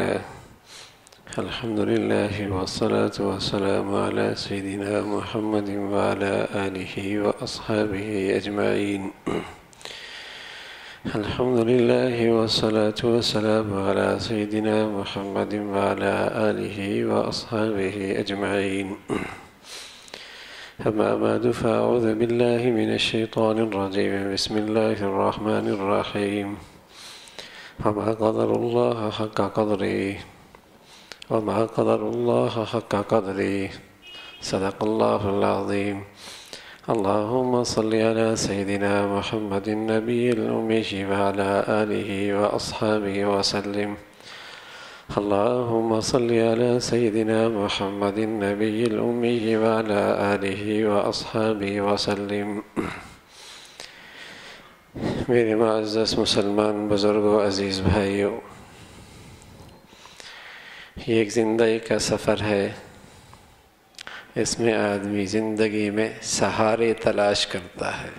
لله الحمد لله والصلاة والسلام على سيدنا محمد وعلى آله وأصحابه أجمعين. الحمد لله والصلاة والسلام على سيدنا محمد وعلى آله وأصحابه أجمعين. أما بعد فأعوذ بالله من الشيطان الرجيم. بسم الله الرحمن الرحيم. وما قدر الله حق قدره وما قدر الله حق قدره صدق الله العظيم. اللهم صل على سيدنا محمد النبي الأمي وعلى آله وأصحابه وسلم. اللهم صل على سيدنا محمد النبي الأمي وعلى آله وأصحابه وسلم. میرے معزز مسلمان بزرگوں، عزیز بھائیوں، یہ ایک زندگی کا سفر ہے. اس میں آدمی زندگی میں سہارے تلاش کرتا ہے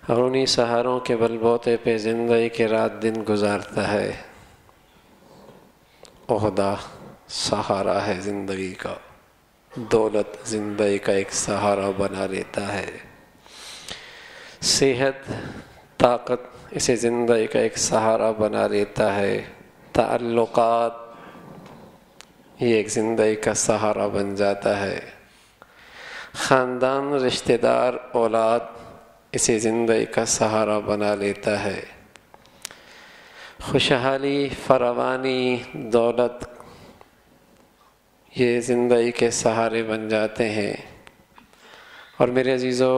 اور انہی سہاروں کے بل بوتے پہ زندگی کے رات دن گزارتا ہے. عہدہ سہارا ہے زندگی کا، دولت زندگی کا ایک سہارا بنا لیتا ہے، صحت طاقت اسے زندگی کا ایک سہارا بنا لیتا ہے، تعلقات یہ ایک زندگی کا سہارا بن جاتا ہے، خاندان رشتہ دار اولاد اسے زندگی کا سہارا بنا لیتا ہے، خوشحالی فراوانی دولت یہ زندگی کے سہارے بن جاتے ہیں. اور میرے عزیزو،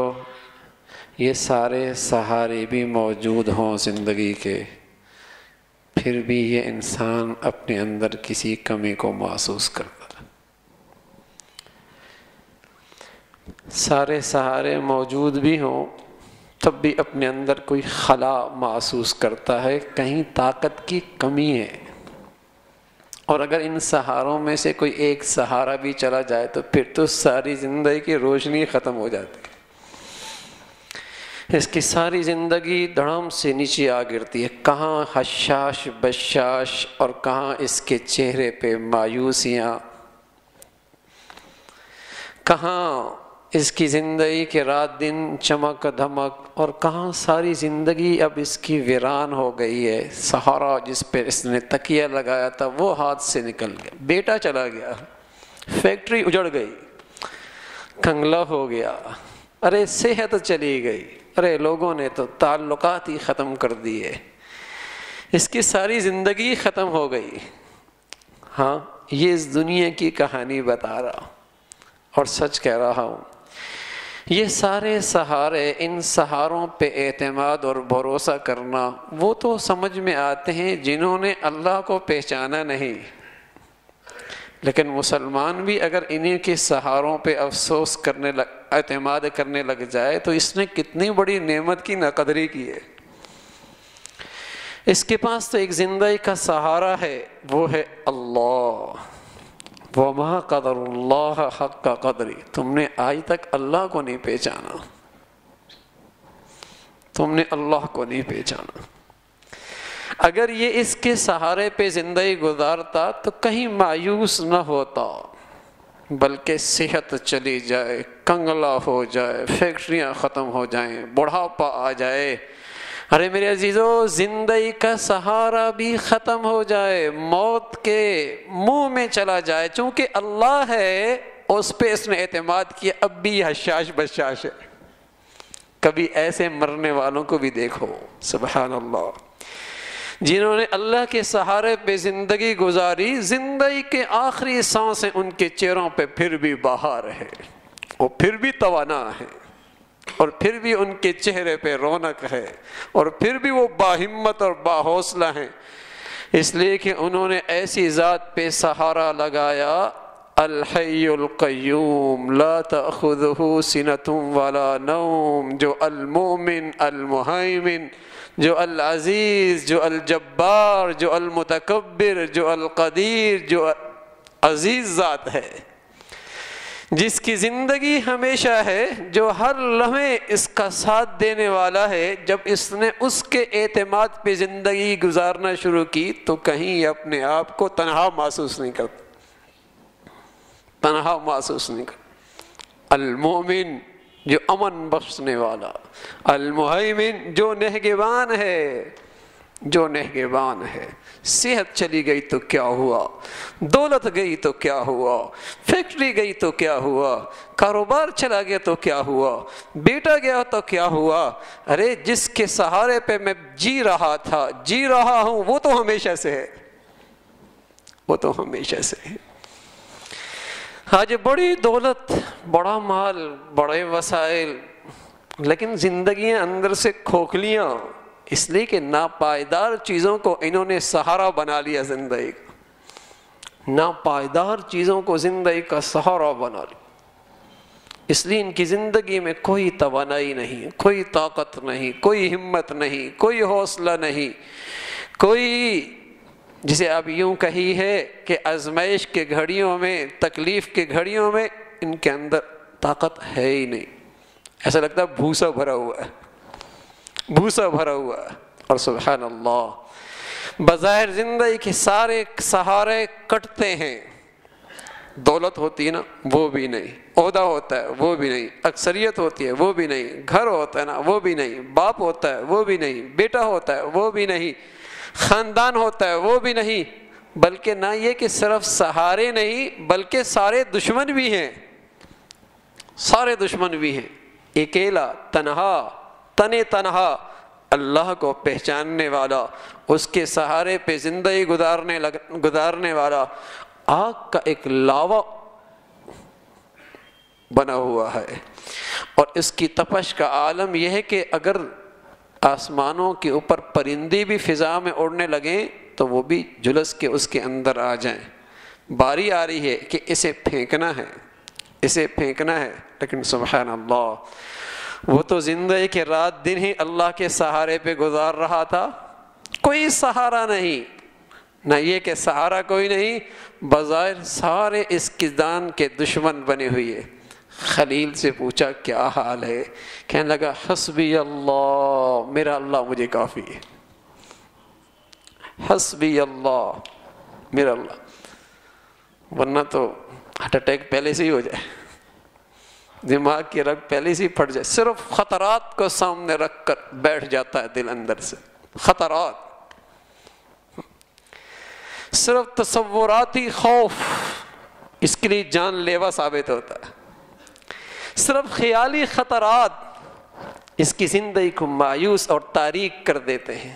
یہ سارے سہارے بھی موجود ہوں زندگی کے، پھر بھی یہ انسان اپنے اندر کسی کمی کو محسوس کرتا ہے. سارے سہارے موجود بھی ہوں تب بھی اپنے اندر کوئی خلا محسوس کرتا ہے، کہیں طاقت کی کمی ہے. اور اگر ان سہاروں میں سے کوئی ایک سہارا بھی چلا جائے تو پھر تو ساری زندگی کی روشنی ختم ہو جاتی ہے. اس کی ساری زندگی دھڑام سے نیچے آ گرتی ہے. کہاں حشاش بشاش اور کہاں اس کے چہرے پہ مایوسیاں، کہاں اس کی زندگی کے رات دن چمک دھمک، اور کہاں ساری زندگی اب اس کی ویران ہو گئی ہے. سہارا جس پہ اس نے تکیہ لگایا تھا وہ ہاتھ سے نکل گیا، بیٹا چلا گیا، فیکٹری اجڑ گئی، کنگلا ہو گیا، ارے صحت چلی گئی، ارے لوگوں نے تو تعلقات ہی ختم کر دیے، اس کی ساری زندگی ختم ہو گئی. ہاں، یہ اس دنیا کی کہانی بتا رہا ہوں اور سچ کہہ رہا ہوں. یہ سارے سہارے، ان سہاروں پہ اعتماد اور بھروسہ کرنا وہ تو سمجھ میں آتے ہیں جنہوں نے اللہ کو پہچانا نہیں. لیکن مسلمان بھی اگر انہی کے سہاروں پہ افسوس کرنے اعتماد کرنے لگ جائے تو اس نے کتنی بڑی نعمت کی ناقدری کی ہے. اس کے پاس تو ایک زندگی کا سہارا ہے، وہ ہے اللہ. وَمَا قَدَرُ اللَّهَ حَقَّ قَدْرِهِ. تم نے آج تک اللہ کو نہیں پہچانا، تم نے اللہ کو نہیں پہچانا. اگر یہ اس کے سہارے پہ زندگی گزارتا تو کہیں مایوس نہ ہوتا، بلکہ صحت چلی جائے، کنگلا ہو جائے، فیکٹریاں ختم ہو جائیں، بڑھاپا آ جائے، ارے میرے عزیزو زندگی کا سہارا بھی ختم ہو جائے، موت کے منہ میں چلا جائے، چونکہ اللہ ہے اس پہ اس نے اعتماد کیا، اب بھی حشاش بشاش ہے. کبھی ایسے مرنے والوں کو بھی دیکھو، سبحان اللہ، جنہوں نے اللہ کے سہارے پہ زندگی گزاری، زندگی کے آخری سانسیں ان کے چہروں پہ پھر بھی بہار ہے، وہ پھر بھی توانا ہے، اور پھر بھی ان کے چہرے پہ رونق ہے، اور پھر بھی وہ باہمت اور باحوصلہ ہیں، اس لیے کہ انہوں نے ایسی ذات پہ سہارا لگایا، الحی القیوم لا تأخذہ سنۃ ولا نوم، جو المؤمن المہیمن، جو العزیز، جو الجبار، جو المتکبر، جو القدیر، جو عزیز ذات ہے، جس کی زندگی ہمیشہ ہے، جو ہر لمحے اس کا ساتھ دینے والا ہے، جب اس نے اس کے اعتماد پہ زندگی گزارنا شروع کی تو کہیں اپنے آپ کو تنہا محسوس نہیں کرتا، تنہا محسوس نہیں کرتا۔ المومن جو امن بخشنے والا، المہیمن جو نگہبان ہے، جو نگہبان ہے۔ صحت چلی گئی تو کیا ہوا، دولت گئی تو کیا ہوا، فیکٹری گئی تو کیا ہوا، کاروبار چلا گیا تو کیا ہوا، بیٹا گیا تو کیا ہوا، ارے جس کے سہارے پہ میں جی رہا تھا، جی رہا ہوں، وہ تو ہمیشہ سے ہے، وہ تو ہمیشہ سے ہے۔ آج بڑی دولت، بڑا مال، بڑے وسائل، لیکن زندگیاں اندر سے کھوکھلیاں، اس لیے کہ ناپائیدار چیزوں کو انہوں نے سہارا بنا لیا زندگی کا، ناپائیدار چیزوں کو زندگی کا سہارا بنا لیا، اس لیے ان کی زندگی میں کوئی توانائی نہیں، کوئی طاقت نہیں، کوئی ہمت نہیں، کوئی حوصلہ نہیں، کوئی، جسے آپ یوں کہی ہے کہ آزمائش کے گھڑیوں میں، تکلیف کے گھڑیوں میں ان کے اندر طاقت ہے ہی نہیں، ایسا لگتا ہے بھوسا بھرا ہوا ہے، بھوسا بھرا ہوا ہے۔ اور سبحان اللہ، بظاہر زندگی کے سارے سہارے کٹتے ہیں، دولت ہوتی ہے نا وہ بھی نہیں، عہدہ ہوتا ہے وہ بھی نہیں، اکثریت ہوتی ہے وہ بھی نہیں، گھر ہوتا ہے نا وہ بھی نہیں، باپ ہوتا ہے وہ بھی نہیں، بیٹا ہوتا ہے وہ بھی نہیں، خاندان ہوتا ہے وہ بھی نہیں، بلکہ نہ یہ کہ صرف سہارے نہیں بلکہ سارے دشمن بھی ہیں، سارے دشمن بھی ہیں۔ اکیلا، تنہا، تنہا اللہ کو پہچاننے والا، اس کے سہارے پہ زندگی گزارنے والا آگ کا ایک لاوا بنا ہوا ہے، اور اس کی تپش کا عالم یہ ہے کہ اگر آسمانوں کے اوپر پرندے بھی فضا میں اڑنے لگیں تو وہ بھی جھلس کے اس کے اندر آ جائیں۔ باری آ رہی ہے کہ اسے پھینکنا ہے، اسے پھینکنا ہے، لیکن سبحان اللہ وہ تو زندگی کے رات دن ہی اللہ کے سہارے پہ گزار رہا تھا، کوئی سہارا نہیں، نہ یہ کہ سہارا کوئی نہیں، بظاہر سارے اس کی جان کے دشمن بنے ہوئے۔ خلیل سے پوچھا کیا حال ہے، کہنے لگا حسبی اللہ، میرا اللہ مجھے کافی ہے، حسبی اللہ، میرا اللہ، ورنہ تو ہارٹ اٹیک پہلے سے ہی ہو جائے، دماغ کی رگ پہلے سے ہی پھٹ جائے، صرف خطرات کو سامنے رکھ کر بیٹھ جاتا ہے دل اندر سے، خطرات، صرف تصوراتی خوف اس کے لیے جان لیوا ثابت ہوتا ہے، صرف خیالی خطرات اس کی زندگی کو مایوس اور تاریک کر دیتے ہیں،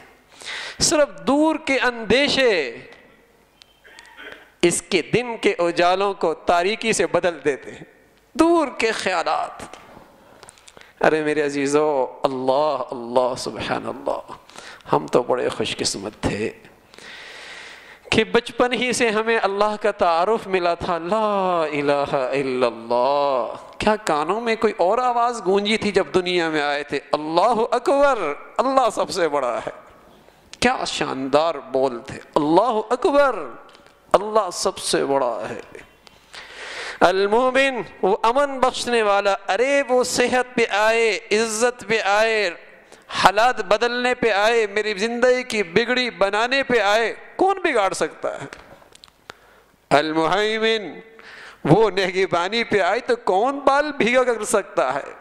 صرف دور کے اندیشے اس کے دن کے اجالوں کو تاریکی سے بدل دیتے ہیں، دور کے خیالات۔ ارے میرے عزیزو، اللہ اللہ سبحان اللہ، ہم تو بڑے خوش قسمت تھے کہ بچپن ہی سے ہمیں اللہ کا تعارف ملا تھا، لا الہ الا اللہ۔ کیا کانوں میں کوئی اور آواز گونجی تھی جب دنیا میں آئے تھے؟ اللہ اکبر، اللہ سب سے بڑا ہے۔ کیا شاندار بول تھے، اللہ اکبر، اللہ سب سے بڑا ہے۔ المومن وہ امن بخشنے والا، ارے وہ صحت پہ آئے، عزت پہ آئے، حالات بدلنے پہ آئے، میری زندگی کی بگڑی بنانے پہ آئے، کون بگاڑ سکتا ہے؟ المہیمن وہ نگہبانی پہ آئے تو کون بال بھیگا کر سکتا ہے،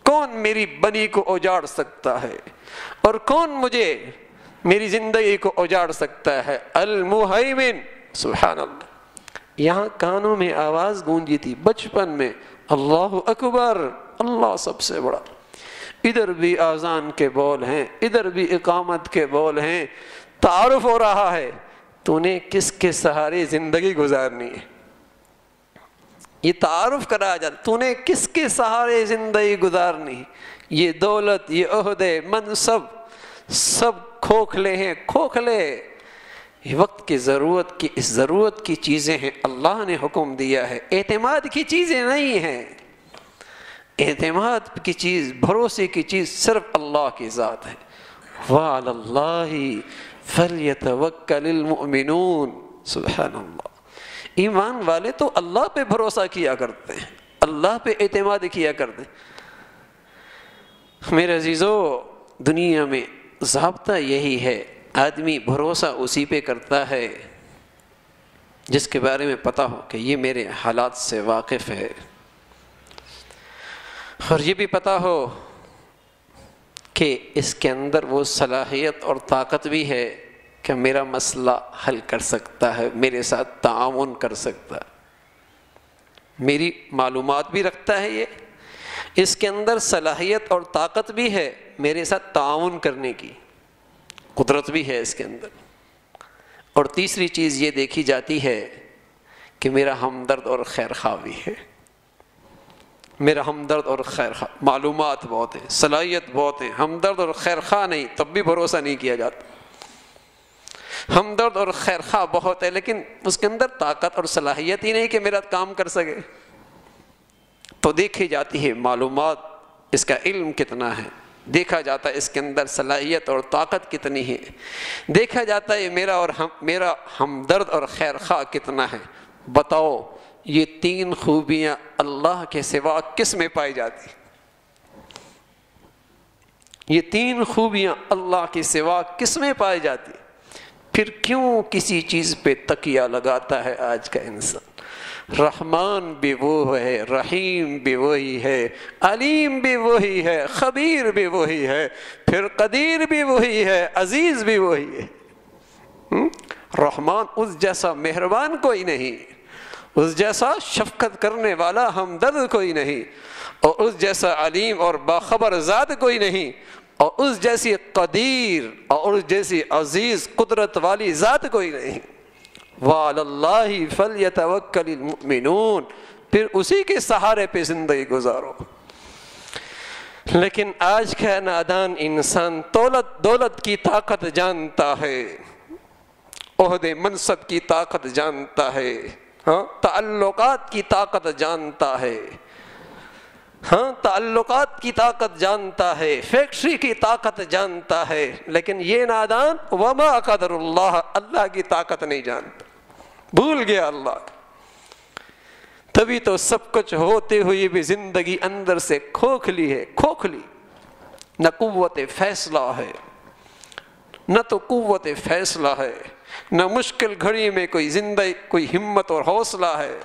کون میری بنی کو اجاڑ سکتا ہے، اور کون مجھے میری زندگی کو اجاڑ سکتا ہے؟ المہیمن، سبحان اللہ۔ یہاں کانوں میں آواز گونجی تھی بچپن میں، اللہ اکبر، اللہ سب سے بڑا۔ ادھر بھی آذان کے بول ہیں، ادھر بھی اقامت کے بول ہیں، تعارف ہو رہا ہے تو نے کس کے سہارے زندگی گزارنی ہے، یہ تعارف کرایا جاتا، تو نے کس کے سہارے زندگی گزارنی ہے۔ یہ دولت، یہ عہدے، منصب، سب کھوکھلے ہیں، کھوکھلے، یہ وقت کی ضرورت کی، اس ضرورت کی چیزیں ہیں، اللہ نے حکم دیا ہے، اعتماد کی چیزیں نہیں ہیں۔ اعتماد کی چیز، بھروسے کی چیز صرف اللہ کی ذات ہے۔ وَعَلَى اللَّهِ فَلْيَتَوَكَّلِ الْمُؤْمِنُونَ، سبحان اللہ۔ ایمان والے تو اللہ پہ بھروسہ کیا کرتے ہیں، اللہ پہ اعتماد کیا کرتے ہیں۔ میرے عزیزو، دنیا میں ضابطہ یہی ہے، آدمی بھروسہ اسی پہ کرتا ہے جس کے بارے میں پتہ ہو کہ یہ میرے حالات سے واقف ہے، اور یہ بھی پتہ ہو کہ اس کے اندر وہ صلاحیت اور طاقت بھی ہے کہ میرا مسئلہ حل کر سکتا ہے، میرے ساتھ تعاون کر سکتا ہے، میری معلومات بھی رکھتا ہے، یہ اس کے اندر صلاحیت اور طاقت بھی ہے میرے ساتھ تعاون کرنے کی، قدرت بھی ہے اس کے اندر۔ اور تیسری چیز یہ دیکھی جاتی ہے کہ میرا ہمدرد اور خیرخواہ بھی ہے، میرا ہمدرد اور خیرخواہ، معلومات بہت ہیں، صلاحیت بہت ہیں، ہمدرد اور خیرخواہ نہیں تب بھی بھروسہ نہیں کیا جاتا۔ ہمدرد اور خیرخواہ بہت ہے لیکن اس کے اندر طاقت اور صلاحیت ہی نہیں کہ میرا کام کر سکے، تو دیکھی جاتی ہے معلومات، اس کا علم کتنا ہے، دیکھا جاتا ہے اس کے اندر صلاحیت اور طاقت کتنی ہے، دیکھا جاتا ہے میرا ہمدرد اور خیرخواہ کتنا ہے۔ بتاؤ یہ تین خوبیاں اللہ کے سوا کس میں پائی جاتی؟ یہ تین خوبیاں اللہ کے سوا کس میں پائی جاتی؟ پھر کیوں کسی چیز پہ تکیہ لگاتا ہے آج کا انسان؟ رحمان بھی وہ ہے، رحیم بھی وہی ہے، علیم بھی وہی ہے، خبیر بھی وہی ہے، پھر قدیر بھی وہی ہے، عزیز بھی وہی ہے۔ رحمان، اس جیسا مہربان کوئی نہیں، اس جیسا شفقت کرنے والا ہمدرد کوئی نہیں، اور اس جیسا علیم اور باخبر ذات کوئی نہیں، اور اس جیسی قدیر اور اس جیسی عزیز قدرت والی ذات کوئی نہیں۔ وَعَلَى اللَّهِ فَلْيَتَوَكَّلِ الْمُؤْمِنُونَ، پھر اسی کے سہارے پہ زندگی گزارو۔ لیکن آج کا نادان انسان دولت کی طاقت جانتا ہے، عہدے منصب کی طاقت جانتا ہے، تعلقات کی طاقت جانتا ہے، تعلقات کی طاقت جانتا ہے، فیکٹری کی طاقت جانتا ہے، لیکن یہ نادان وما قدر اللہ کی طاقت نہیں جانتا، بھول گیا اللہ۔ تبھی تو سب کچھ ہوتے ہوئے بھی زندگی اندر سے کھوکھلی ہے، کھوکھلی، نہ قوت فیصلہ ہے، نہ تو قوت فیصلہ ہے، نہ مشکل گھڑی میں کوئی ہمت اور حوصلہ ہے،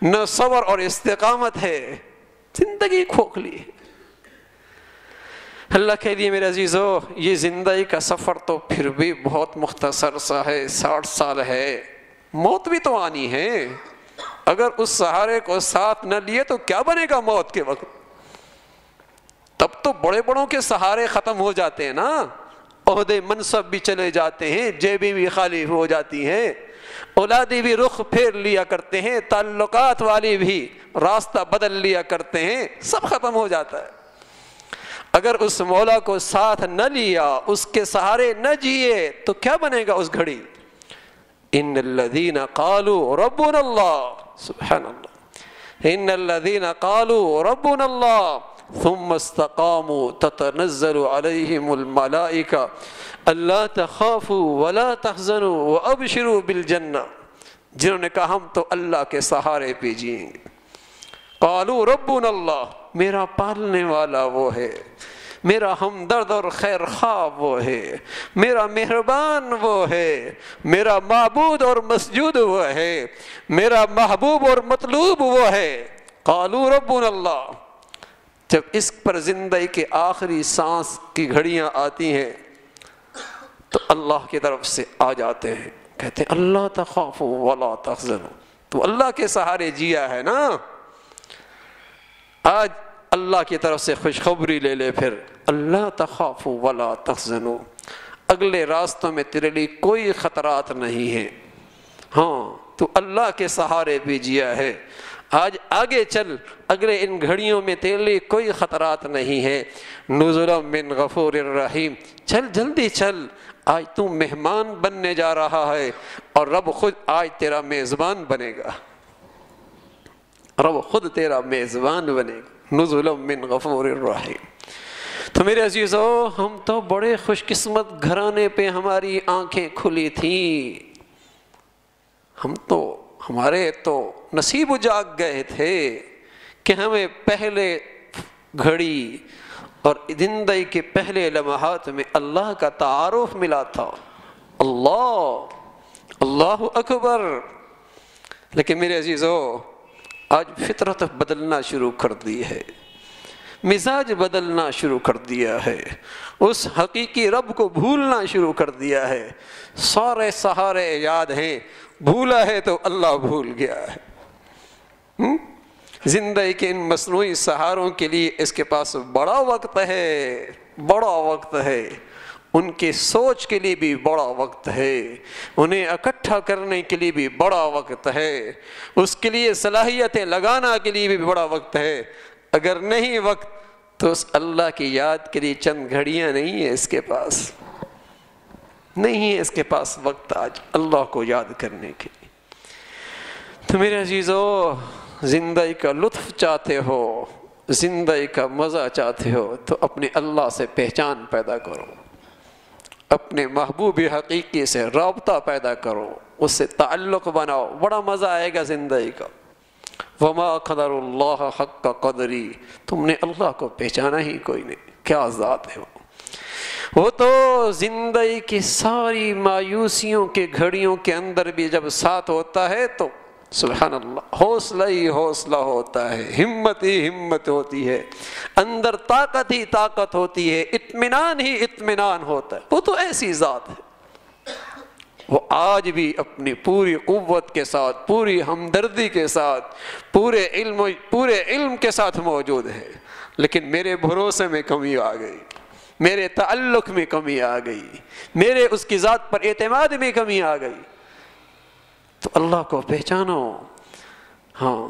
نہ صبر اور استقامت ہے، زندگی کھوکھلی ہے۔ اللہ کے لیے میرے عزیزو، یہ زندگی کا سفر تو پھر بھی بہت مختصر سا ہے، 60 سال ہے، موت بھی تو آنی ہے۔ اگر اس سہارے کو ساتھ نہ لیے تو کیا بنے گا موت کے وقت؟ تب تو بڑے بڑوں کے سہارے ختم ہو جاتے ہیں نا، عہدے منصب بھی چلے جاتے ہیں، جیبیں بھی خالی ہو جاتی ہیں، اولادی بھی رخ پھیر لیا کرتے ہیں، تعلقات والی بھی راستہ بدل لیا کرتے ہیں، سب ختم ہو جاتا ہے۔ اگر اس مولا کو ساتھ نہ لیا، اس کے سہارے نہ جیے تو کیا بنے گا اس گھڑی؟ ان الذین قالوا ربنا اللہ، سبحان اللہ، ان الذین قالوا ربنا اللہ ثم استقاموا تتنزل علیہم الملائکہ الا تخافوا ولا تحزنوا وابشروا بالجنہ، جنہوں نے کہا ہم تو اللہ کے سہارے پہ جئیں گے۔ قالوا ربنا اللہ، میرا پالنے والا وہ ہے، میرا ہمدرد اور خیر خواہ وہ ہے، میرا مہربان وہ ہے، میرا معبود اور مسجود وہ ہے، میرا محبوب اور مطلوب وہ ہے۔ قالوا ربنا اللہ، جب اس پر زندگی کے آخری سانس کی گھڑیاں آتی ہیں تو اللہ کی طرف سے آ جاتے ہیں، کہتے ہیں اللہ تخافوا ولا تحزنوا، تو اللہ کے سہارے جیا ہے نا، آج اللہ کی طرف سے خوشخبری لے لے، پھر اللہ تخافوا ولا تحزنوا، اگلے راستوں میں تیرے لیے کوئی خطرات نہیں ہیں، ہاں تو اللہ کے سہارے بھی جیا ہے، آج آگے چل، اگلے ان گھڑیوں میں تیرے لیے کوئی خطرات نہیں ہے، نزلا من غفور الرحیم، چل جلدی چل، آج تو مہمان بننے جا رہا ہے اور رب خود آج تیرا میزبان بنے گا، رب خود تیرا میزبان بنے گا، نزلا من غفور الرحیم۔ تو میرے عزیزو، ہم تو بڑے خوش قسمت گھرانے پہ ہماری آنکھیں کھلی تھیں، ہم تو ہمارے تو نصیب جاگ گئے تھے کہ ہمیں پہلے گھڑی اور زندگی کے پہلے لمحات میں اللہ کا تعارف ملا تھا، اللہ اکبر۔ لیکن میرے عزیزو، آج فطرت بدلنا شروع کر دی ہے، مزاج بدلنا شروع کر دیا ہے، اس حقیقی رب کو بھولنا شروع کر دیا ہے۔ سارے سہارے یاد ہیں، بھولا ہے تو اللہ بھول گیا ہے۔ زندگی کے ان مصنوعی سہاروں کے لیے اس کے پاس بڑا وقت ہے، بڑا وقت ہے، ان کی سوچ کے لیے بھی بڑا وقت ہے، انہیں اکٹھا کرنے کے لیے بھی بڑا وقت ہے، اس کے لیے صلاحیتیں لگانا کے لیے بھی بڑا وقت ہے۔ اگر نہیں وقت تو اس اللہ کی یاد کے لیے چند گھڑیاں نہیں ہیں اس کے پاس، نہیں ہے اس کے پاس وقت آج اللہ کو یاد کرنے کے لیے۔ تو میرے عزیزو، زندگی کا لطف چاہتے ہو، زندگی کا مزہ چاہتے ہو تو اپنے اللہ سے پہچان پیدا کرو، اپنے محبوب حقیقی سے رابطہ پیدا کرو، اس سے تعلق بناؤ، بڑا مزہ آئے گا زندگی کا۔ وما قدر اللہ حق قدری، تم نے اللہ کو پہچانا ہی کوئی نہیں، کیا ذات ہے وہ تو زندگی کی ساری مایوسیوں کے گھڑیوں کے اندر بھی جب ساتھ ہوتا ہے تو سبحان اللہ، حوصلہ ہی حوصلہ ہوتا ہے، ہمت ہی ہمت ہوتی ہے، اندر طاقت ہی طاقت ہوتی ہے، اطمینان ہی اطمینان ہوتا ہے۔ وہ تو ایسی ذات ہے، وہ آج بھی اپنی پوری قوت کے ساتھ، پوری ہمدردی کے ساتھ، پورے علم کے ساتھ موجود ہے، لیکن میرے بھروسے میں کمی آ گئی، میرے تعلق میں کمی آ گئی، میرے اس کی ذات پر اعتماد میں کمی آ گئی۔ تو اللہ کو پہچانو، ہاں،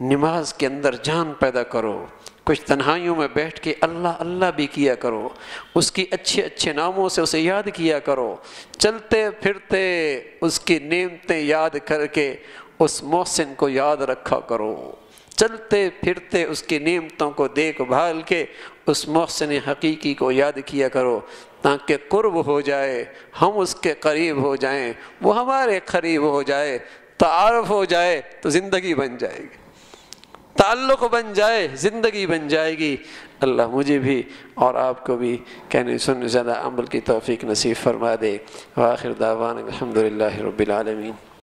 نماز کے اندر جان پیدا کرو، کچھ تنہائیوں میں بیٹھ کے اللہ اللہ بھی کیا کرو، اس کی اچھے اچھے ناموں سے اسے یاد کیا کرو، چلتے پھرتے اس کی نعمتیں یاد کر کے اس محسن کو یاد رکھا کرو، چلتے پھرتے اس کی نعمتوں کو دیکھ بھال کے اس محسن حقیقی کو یاد کیا کرو، تاکہ قرب ہو جائے، ہم اس کے قریب ہو جائیں، وہ ہمارے قریب ہو جائے، تعارف ہو جائے تو زندگی بن جائے گی، تعلق بن جائے زندگی بن جائے گی۔ اللہ مجھے بھی اور آپ کو بھی کہنے سننے زیادہ عمل کی توفیق نصیب فرما دے۔ وآخر دعوانا الحمدللہ رب العالمین۔